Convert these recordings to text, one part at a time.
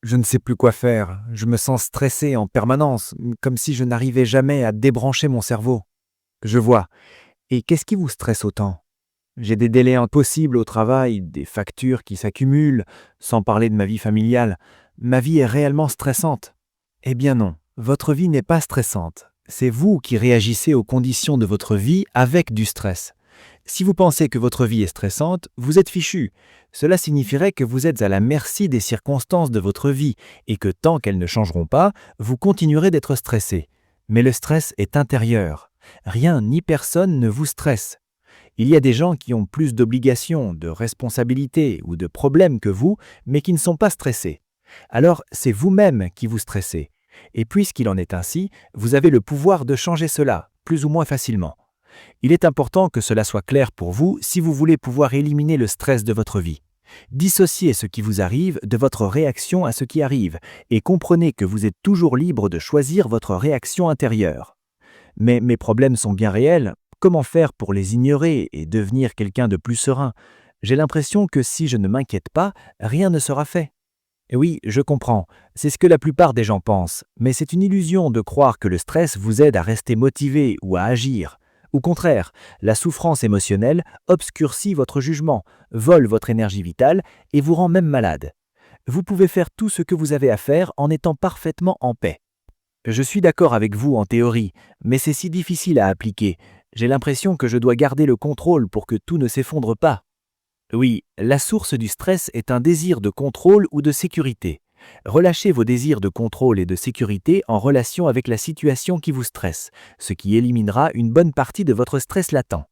Je ne sais plus quoi faire. Je me sens stressé en permanence, comme si je n'arrivais jamais à débrancher mon cerveau. Je vois. Et qu'est-ce qui vous stresse autant? J'ai des délais impossibles au travail, des factures qui s'accumulent, sans parler de ma vie familiale. Ma vie est réellement stressante. Eh bien non, votre vie n'est pas stressante. C'est vous qui réagissez aux conditions de votre vie avec du stress. Si vous pensez que votre vie est stressante, vous êtes fichu. Cela signifierait que vous êtes à la merci des circonstances de votre vie et que tant qu'elles ne changeront pas, vous continuerez d'être stressé. Mais le stress est intérieur. Rien ni personne ne vous stresse. Il y a des gens qui ont plus d'obligations, de responsabilités ou de problèmes que vous, mais qui ne sont pas stressés. Alors c'est vous-même qui vous stressez. Et puisqu'il en est ainsi, vous avez le pouvoir de changer cela, plus ou moins facilement. Il est important que cela soit clair pour vous si vous voulez pouvoir éliminer le stress de votre vie. Dissociez ce qui vous arrive de votre réaction à ce qui arrive et comprenez que vous êtes toujours libre de choisir votre réaction intérieure. Mais mes problèmes sont bien réels, comment faire pour les ignorer et devenir quelqu'un de plus serein? J'ai l'impression que si je ne m'inquiète pas, rien ne sera fait. Et oui, je comprends, c'est ce que la plupart des gens pensent, mais c'est une illusion de croire que le stress vous aide à rester motivé ou à agir. Au contraire, la souffrance émotionnelle obscurcit votre jugement, vole votre énergie vitale et vous rend même malade. Vous pouvez faire tout ce que vous avez à faire en étant parfaitement en paix. Je suis d'accord avec vous en théorie, mais c'est si difficile à appliquer. J'ai l'impression que je dois garder le contrôle pour que tout ne s'effondre pas. Oui, la source du stress est un désir de contrôle ou de sécurité. Relâchez vos désirs de contrôle et de sécurité en relation avec la situation qui vous stresse, ce qui éliminera une bonne partie de votre stress latent.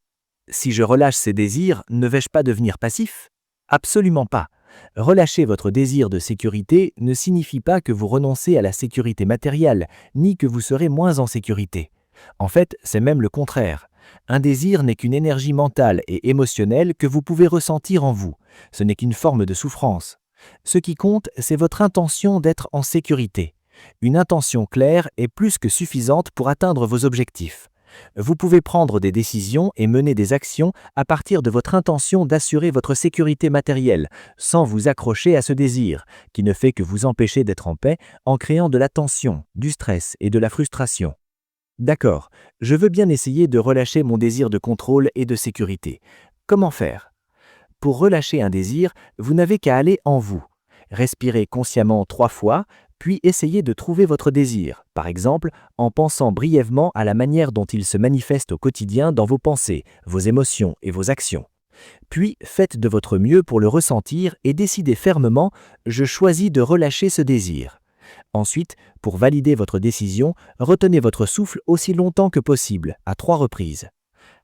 Si je relâche ces désirs, ne vais-je pas devenir passif? Absolument pas. Relâcher votre désir de sécurité ne signifie pas que vous renoncez à la sécurité matérielle, ni que vous serez moins en sécurité. En fait, c'est même le contraire. Un désir n'est qu'une énergie mentale et émotionnelle que vous pouvez ressentir en vous. Ce n'est qu'une forme de souffrance. Ce qui compte, c'est votre intention d'être en sécurité. Une intention claire est plus que suffisante pour atteindre vos objectifs. Vous pouvez prendre des décisions et mener des actions à partir de votre intention d'assurer votre sécurité matérielle, sans vous accrocher à ce désir, qui ne fait que vous empêcher d'être en paix en créant de la tension, du stress et de la frustration. D'accord, je veux bien essayer de relâcher mon désir de contrôle et de sécurité. Comment faire? Pour relâcher un désir, vous n'avez qu'à aller en vous. Respirez consciemment 3 fois, puis essayez de trouver votre désir, par exemple en pensant brièvement à la manière dont il se manifeste au quotidien dans vos pensées, vos émotions et vos actions. Puis faites de votre mieux pour le ressentir et décidez fermement « Je choisis de relâcher ce désir ». Ensuite, pour valider votre décision, retenez votre souffle aussi longtemps que possible, à 3 reprises.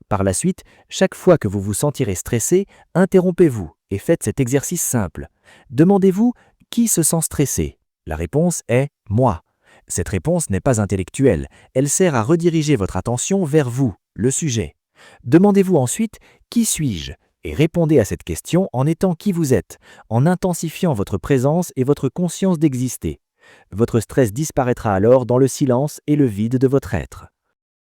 Par la suite, chaque fois que vous vous sentirez stressé, interrompez-vous et faites cet exercice simple. Demandez-vous « Qui se sent stressé ?» La réponse est « Moi ». Cette réponse n'est pas intellectuelle, elle sert à rediriger votre attention vers vous, le sujet. Demandez-vous ensuite « Qui suis-je ?» et répondez à cette question en étant qui vous êtes, en intensifiant votre présence et votre conscience d'exister. Votre stress disparaîtra alors dans le silence et le vide de votre être.